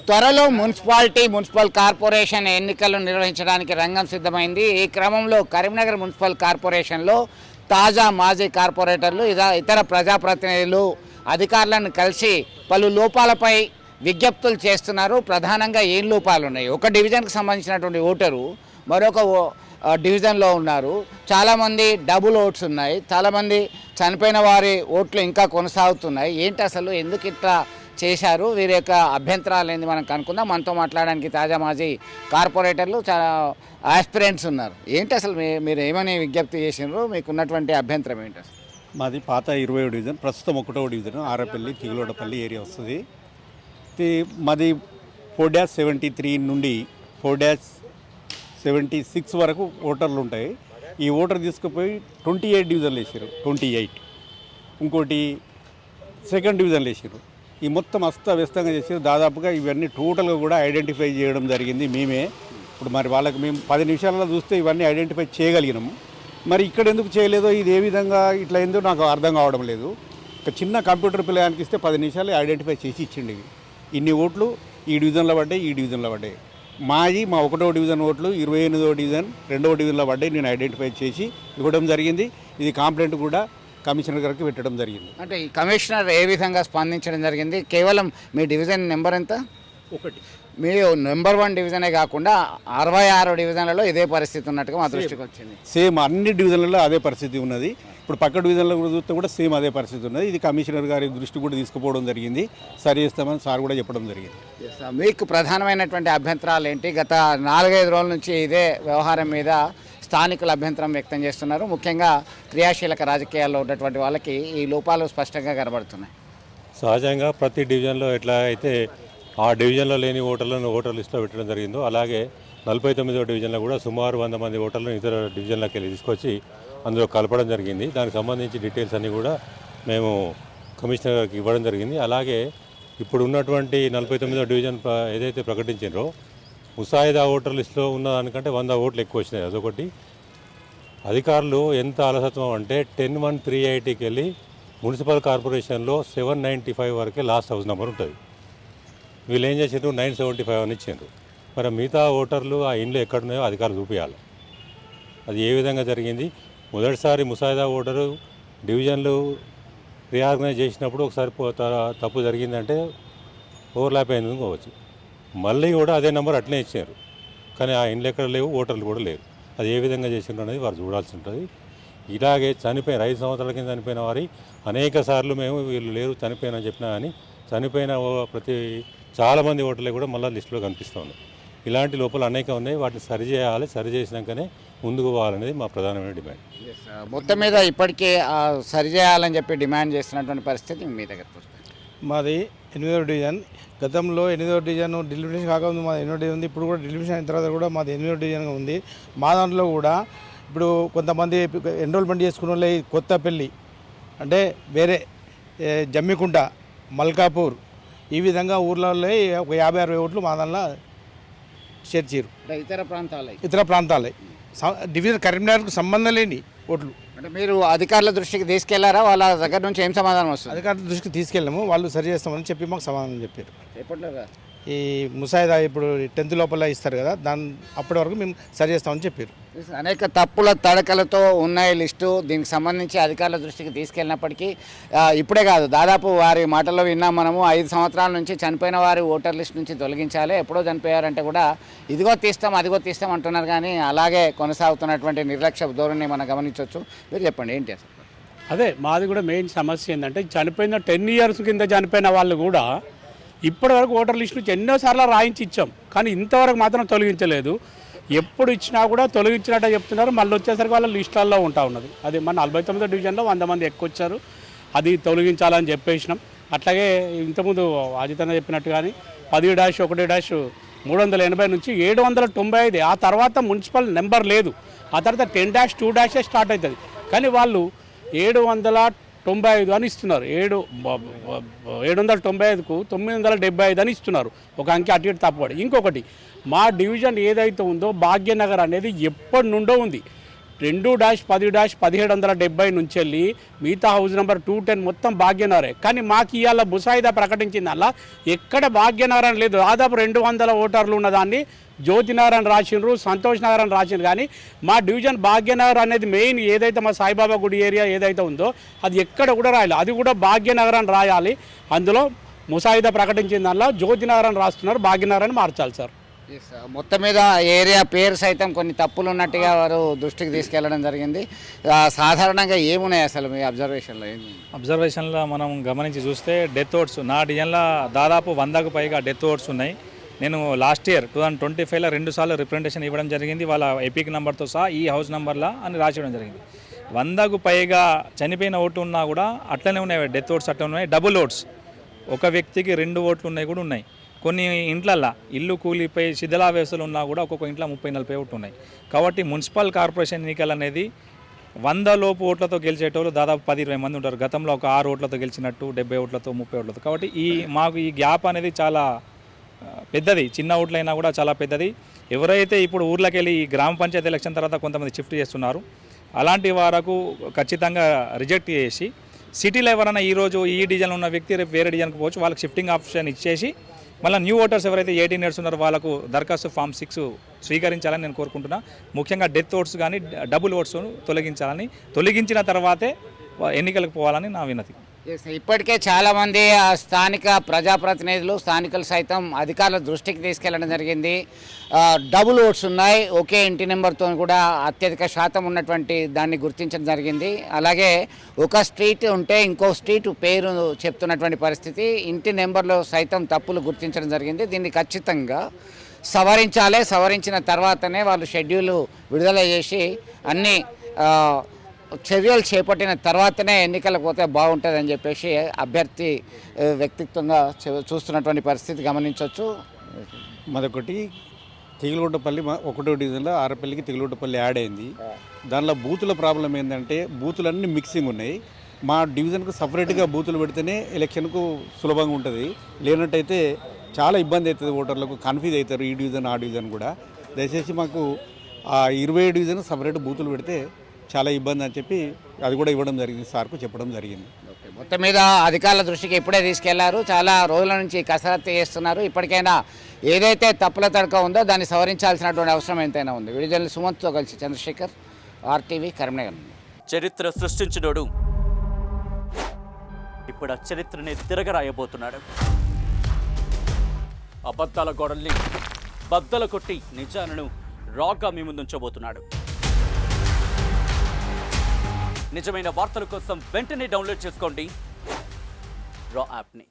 త్వరలో municipal corporation ఎన్నికలు నిర్వహించడానికి రంగం సిద్ధమైంది. ఈ క్రమంలో కరీంనగర్ మున్సిపల్ కార్పొరేషన్లో తాజా మాజీ కార్పొరేటర్లు ఇతర ప్రజాప్రతినిధులు అధికారులను కలిసి పలు లోపాలపై విజ్ఞప్తులు చేస్తున్నారు. ప్రధానంగా ఏం లోపాలు ఉన్నాయి? ఒక డివిజన్కి సంబంధించినటువంటి ఓటరు మరొక డివిజన్లో ఉన్నారు. చాలామంది డబుల్ ఓట్స్ ఉన్నాయి. చాలామంది చనిపోయిన వారి ఓట్లు ఇంకా కొనసాగుతున్నాయి. ఏంటి అసలు ఎందుకు ఇట్లా చేశారు? వీరి యొక్క అభ్యంతరాలు ఏంది మనం కనుక్కుందాం. మనతో మాట్లాడడానికి తాజా మాజీ కార్పొరేటర్లు చాలా ఆస్పిరెంట్స్ ఉన్నారు. ఏంటి అసలు మీరు ఏమని విజ్ఞప్తి చేసినారు? మీకు ఉన్నటువంటి అభ్యంతరం ఏంటి అసలు? మాది పాత 20వ డివిజన్, ప్రస్తుతం 1వ డివిజన్ ఆరపల్లి కిగులోడపల్లి ఏరియా వస్తుంది. మాది 4-73 నుండి 4-76 వరకు ఓటర్లు ఉంటాయి. ఈ ఓటర్ తీసుకుపోయి 28 డివిజన్లు వేసారు. 28 ఇంకోటి సెకండ్ డివిజన్లు వేసారు. ఈ మొత్తం అస్తవ్యస్తంగా చేసారు. దాదాపుగా ఇవన్నీ టోటల్గా కూడా ఐడెంటిఫై చేయడం జరిగింది మేమే. ఇప్పుడు మరి వాళ్ళకి మేము 10 నిమిషాలలో చూస్తే ఇవన్నీ ఐడెంటిఫై చేయగలిగినాము. మరి ఇక్కడ ఎందుకు చేయలేదో, ఇది ఏ విధంగా ఇట్లా ఏందో నాకు అర్థం కావడం లేదు. ఒక చిన్న కంప్యూటర్ పిల్లగానికి ఇస్తే 10 నిమిషాలు ఐడెంటిఫై చేసి ఇచ్చిండి. ఇన్ని ఓట్లు ఈ డివిజన్లో పడ్డాయి, ఈ డివిజన్లో పడ్డాయి. మా 1వ డివిజన్ ఓట్లు 28వ డివిజన్ 2వ డివిజన్లో పడ్డాయి. నేను ఐడెంటిఫై చేసి ఇవ్వడం జరిగింది. ఇది కంప్లైంట్ కూడా కమిషనర్ గారికి పెట్టడం జరిగింది. అంటే ఈ కమిషనర్ ఏ విధంగా స్పందించడం జరిగింది? కేవలం మీ డివిజన్ నెంబర్ ఎంత? 1. మీ నెంబర్ 1 డివిజనే కాకుండా 66 డివిజన్లలో ఇదే పరిస్థితి ఉన్నట్టుగా మా దృష్టికి వచ్చింది. సేమ్ అన్ని డివిజన్లలో అదే పరిస్థితి ఉన్నది. ఇప్పుడు పక్క డివిజన్లో కూడా చూస్తే కూడా సేమ్ అదే పరిస్థితి ఉన్నది. ఇది కమిషనర్ గారి దృష్టి కూడా తీసుకుపోవడం జరిగింది. సరి చేస్తామని సార్ కూడా చెప్పడం జరిగింది. మీకు ప్రధానమైనటువంటి అభ్యంతరాలు ఏంటి? గత 4-5 రోజుల నుంచి ఇదే వ్యవహారం మీద స్థానికులు అభ్యంతరం వ్యక్తం చేస్తున్నారు. ముఖ్యంగా క్రియాశీలక రాజకీయాల్లో ఉన్నటువంటి వాళ్ళకి ఈ లోపాలు స్పష్టంగా కనబడుతున్నాయి. సహజంగా ప్రతి డివిజన్లో ఎట్లా అయితే ఆ డివిజన్లో లేని ఓటర్లను ఓటర్ లిస్టులో పెట్టడం జరిగిందో, అలాగే 49వ డివిజన్లో కూడా సుమారు 100 మంది ఓటర్లను ఇతర డివిజన్లోకి వెళ్ళి తీసుకొచ్చి అందులో కలపడం జరిగింది. దానికి సంబంధించి డీటెయిల్స్ అన్నీ కూడా మేము కమిషనర్ గారికి ఇవ్వడం జరిగింది. అలాగే ఇప్పుడు ఉన్నటువంటి 49వ డివిజన్ ఏదైతే ప్రకటించారో ముసాయిదా ఓటర్ లిస్టులో ఉన్న దానికంటే 100 ఓట్లు ఎక్కువ వచ్చినాయి. అదొకటి. అధికారులు ఎంత అలసత్వం అంటే 10-1-380కి వెళ్ళి మున్సిపల్ కార్పొరేషన్లో 795 వరకే లాస్ట్ హౌస్ నెంబర్ ఉంటుంది. వీళ్ళు ఏం చేసారు? 975 అని ఇచ్చారు. మరి మిగతా ఓటర్లు ఆ ఇండ్లు ఎక్కడున్నాయో అధికారులు చూపించాలి. అది ఏ విధంగా జరిగింది? మొదటిసారి ముసాయిదా ఓటరు డివిజన్లు రీఆర్గనైజ్ చేసినప్పుడు ఒకసారి తప్పు జరిగిందంటే ఓవర్లాప్ అయింది అనుకోవచ్చు. మళ్ళీ కూడా అదే నెంబర్ అట్లనే ఇచ్చారు. కానీ ఆ ఇండ్లు ఎక్కడ లేవు, ఓటర్లు కూడా లేవు. అది ఏ విధంగా చేసిండ్రు అనేది వారు చూడాల్సి ఉంటుంది. ఇలాగే 5 సంవత్సరాల కింద చనిపోయిన వారి అనేక సార్లు మేము వీళ్ళు లేరు చనిపోయినా చెప్పినా కానీ చనిపోయిన చాలామంది ఓటర్లు కూడా మళ్ళీ లిస్టులో కనిపిస్తూ ఉన్నాయి. ఇలాంటి లోపాలు అనేక ఉన్నాయి. వాటిని సరిచేయాలి. సరి చేసినాకనే ముందుకు పోవాలనేది మా ప్రధానమైన డిమాండ్. మొత్తం మీద ఇప్పటికే సరిచేయాలని చెప్పి డిమాండ్ చేస్తున్నటువంటి పరిస్థితి మీ దగ్గర. మాది 8వ డివిజన్. గతంలో 8వ డివిజన్ డిలిమినేషన్ కాకముందు మాది 8వ డివిజన్ ఉంది. ఇప్పుడు కూడా డిలిమినేషన్ అయిన తర్వాత కూడా మాది 8వ డివిజన్గా ఉంది. మా దాంట్లో కూడా ఇప్పుడు కొంతమంది ఎన్రోల్మెంట్ చేసుకున్న వాళ్ళు కొత్తపల్లి అంటే వేరే జమ్మికుంట, మల్కాపూర్ ఈ విధంగా ఊర్లలో ఒక 50-60 ఓట్లు మా దాంట్లో చేర్చారు. ఇతర ప్రాంతాలే డివిజన్ కరీంనగర్కు సంబంధం లేని ఓట్లు. అంటే మీరు అధికారుల దృష్టికి తీసుకెళ్లారా? వాళ్ళ దగ్గర నుంచి ఏం సమాధానం వస్తుంది? అధికారుల దృష్టికి తీసుకెళ్ళాము. వాళ్ళు సరి చేస్తామని చెప్పి మాకు సమాధానం చెప్పారు. ఎప్పట్లో ఈ ముసాయిదా ఇప్పుడు 10th లోపల ఇస్తారు కదా, అప్పటి వరకు మేము సరి చేస్తామని చెప్పారు. అనేక తప్పుల తడకలతో ఉన్నాయి లిస్టు. దీనికి సంబంధించి అధికారుల దృష్టికి తీసుకెళ్ళినప్పటికీ ఇప్పుడే కాదు, దాదాపు వారి మాటల్లో విన్నాం మనము. 5 సంవత్సరాల నుంచి చనిపోయిన వారి ఓటర్ లిస్ట్ నుంచి తొలగించాలి. ఎప్పుడో చనిపోయారంటే కూడా ఇదిగో తీస్తాం అదిగో తీస్తాం అంటున్నారు. కానీ అలాగే కొనసాగుతున్నటువంటి నిర్లక్ష్య ధోరణి మనం గమనించవచ్చు. మీరు చెప్పండి ఏంటి అసలు? అదే మాది కూడా మెయిన్ సమస్య ఏంటంటే చనిపోయిన 10 years కింద చనిపోయిన వాళ్ళు కూడా ఇప్పటివరకు ఓటర్ లిస్ట్ నుంచి ఎన్నోసార్లు రాయించి ఇచ్చాం. కానీ ఇంతవరకు మాత్రం తొలగించలేదు. ఎప్పుడు ఇచ్చినా కూడా తొలగించినట్టు చెప్తున్నారు. మళ్ళీ వచ్చేసరికి వాళ్ళ లిస్టులలో ఉంటా ఉన్నది. అది మన 49వ డివిజన్లో 100 మంది ఎక్కువ వచ్చారు. అది తొలగించాలని చెప్పేసినాం. అట్లాగే ఇంతకుముందు అజితన్న చెప్పినట్టు కానీ 10-1-380 నుంచి 795. ఆ తర్వాత మున్సిపల్ నెంబర్ లేదు. ఆ తర్వాత 10-2 స్టార్ట్ అవుతుంది. కానీ వాళ్ళు 795 అని ఇస్తున్నారు. 795కు 975 అని ఇస్తున్నారు. ఒక అంకె అటు ఇటు తప్పబడి. ఇంకొకటి, మా డివిజన్ ఏదైతే ఉందో భాగ్యనగర్ అనేది ఎప్పటి నుండో ఉంది. 2-10-1770 నుంచి వెళ్ళి మిగతా హౌస్ నెంబర్ 210 మొత్తం భాగ్యనగరే. కానీ మాకు ఇవాళ ముసాయిదా ప్రకటించింది అలా ఎక్కడ భాగ్యనగర్ అని లేదు. దాదాపు 200 ఓటర్లు ఉన్నదాన్ని జ్యోతినగర్ అని రాసిండ్రు, సంతోష్ నగర్ అని రాసిండ్రు. కానీ మా డివిజన్ భాగ్యనగర్ అనేది మెయిన్ ఏదైతే మా సాయిబాబా గుడి ఏరియా ఏదైతే ఉందో అది ఎక్కడ కూడా రాయాలి, అది కూడా భాగ్యనగర్ అని రాయాలి. అందులో ముసాయిదా ప్రకటించిన దానిలో జ్యోతినగర్ అని రాస్తున్నారు, భాగ్యనగర్ అని మార్చాలి సార్. మొత్తం మీద ఏరియా పేరు సైతం కొన్ని తప్పులు ఉన్నట్టుగా వారు దృష్టికి తీసుకెళ్లడం జరిగింది. సాధారణంగా ఏమున్నాయి అసలు మీ అబ్జర్వేషన్లో? అబ్జర్వేషన్లో మనం గమనించి చూస్తే డెత్ ఓట్స్ నా డిజన్లో దాదాపు 100కు పైగా డెత్ ఓట్స్ ఉన్నాయి. నేను లాస్ట్ ఇయర్ 2025లో 2 సార్లు రిప్రజెంటేషన్ ఇవ్వడం జరిగింది, వాళ్ళ ఎపిక్ నెంబర్తో సహా ఈ హౌస్ నెంబర్లా అని రాసివ్వడం జరిగింది. 100కు పైగా చనిపోయిన ఓట్లు ఉన్నా కూడా అట్లనే ఉన్నాయి, డెత్ ఓట్స్ అట్లా ఉన్నాయి. డబుల్ ఓట్స్, ఒక వ్యక్తికి 2 ఓట్లు ఉన్నాయి కూడా ఉన్నాయి. కొన్ని ఇంట్లల్లో ఇల్లు కూలిపోయి శిథిలావేశలు ఉన్నా కూడా ఒక్కొక్క ఇంట్లో 30-40 ఓట్లు ఉన్నాయి. కాబట్టి మున్సిపల్ కార్పొరేషన్ ఎన్నికలు అనేది 100 లోపు ఓట్లతో గెలిచేటోళ్ళు దాదాపు 10-20 మంది ఉంటారు. గతంలో ఒక 6 ఓట్లతో గెలిచినట్టు, 70 ఓట్లతో, 30 ఓట్లతో. కాబట్టి మాకు ఈ గ్యాప్ అనేది చాలా పెద్దది. చిన్న ఓట్లైనా కూడా చాలా పెద్దది. ఎవరైతే ఇప్పుడు ఊర్లోకి వెళ్ళి ఈ గ్రామ పంచాయతీ ఎలక్షన్ తర్వాత కొంతమంది షిఫ్ట్ చేస్తున్నారు, అలాంటి వారకు ఖచ్చితంగా రిజెక్ట్ చేసి సిటీలో ఎవరైనా ఈరోజు ఈ డివిజన్లో ఉన్న వ్యక్తి రేపు వేరే డివిజన్కి పోవచ్చు, వాళ్ళకి షిఫ్టింగ్ ఆప్షన్ ఇచ్చేసి మళ్ళీ న్యూ ఓటర్స్ ఎవరైతే 18 ఇయర్స్ ఉన్నారో వాళ్ళకు దరఖాస్తు ఫామ్ 6 స్వీకరించాలని నేను కోరుకుంటున్నా. ముఖ్యంగా డెత్ ఓట్స్ కానీ డబుల్ ఓట్స్ తొలగించాలని, తొలగించిన తర్వాతే ఎన్నికలకు పోవాలని నా వినతి. ఇప్పటికే చాలామంది స్థానిక ప్రజాప్రతినిధులు, స్థానికులు సైతం అధికారుల దృష్టికి తీసుకెళ్లడం జరిగింది. డబుల్ ఓట్స్ ఉన్నాయి, ఒకే ఇంటి నెంబర్తో కూడా అత్యధిక శాతం ఉన్నటువంటి దాన్ని గుర్తించడం జరిగింది. అలాగే ఒక స్ట్రీట్ ఉంటే ఇంకో స్ట్రీట్ పేరు చెప్తున్నటువంటి పరిస్థితి, ఇంటి నెంబర్లో సైతం తప్పులు గుర్తించడం జరిగింది. దీన్ని ఖచ్చితంగా సవరించాలి. సవరించిన తర్వాతనే వాళ్ళు షెడ్యూల్ విడుదల చేసి అన్ని చర్యలు చేపట్టిన తర్వాతనే ఎన్నికలకు పోతే బాగుంటుందని చెప్పేసి అభ్యర్థి వ్యక్తిత్వంగా చూస్తున్నటువంటి పరిస్థితి గమనించవచ్చు. మరొకటి తిగులుగుట్టపల్లి 1వ డివిజన్లో ఆరపల్లికి తిగులుగుట్టపల్లి యాడ్ అయింది. దానిలో బూతుల ప్రాబ్లం ఏంటంటే బూతులన్నీ మిక్సింగ్ ఉన్నాయి. మా డివిజన్కు సపరేట్గా బూతులు పెడితేనే ఎలక్షన్కు సులభంగా ఉంటుంది, లేనట్టయితే చాలా ఇబ్బంది అవుతుంది, ఓటర్లకు కన్ఫ్యూజ్ అవుతారు ఈ డివిజన్ ఆ డివిజన్ కూడా. దయచేసి మాకు ఆ 20 డివిజన్ సపరేట్ బూతులు పెడితే చాలా ఇబ్బంది అని చెప్పి అది కూడా ఇవ్వడం జరిగింది, సార్కు చెప్పడం జరిగింది. మొత్తం మీద అధికారుల దృష్టికి ఇప్పుడే తీసుకెళ్లారు, చాలా రోజుల నుంచి కసరత్తు చేస్తున్నారు. ఇప్పటికైనా ఏదైతే తప్పుల తడక ఉందో దాన్ని సవరించాల్సినటువంటి అవసరం ఎంతైనా ఉంది. విడుదల సుమంత్తో కలిసి చంద్రశేఖర్, RTV, కరీంనగర్. చరిత్ర సృష్టించినోడు ఇప్పుడు ఆ చరిత్రని తిరగరాయబోతున్నాడు. అబద్ధాల గోడల్ని బద్దలు కొట్టి నిజాలను రాగా మీ ముందుంచబోతున్నాడు. నిజమైన వార్తల కోసం వెంటనే డౌన్లోడ్ చేసుకోండి రా యాప్ని.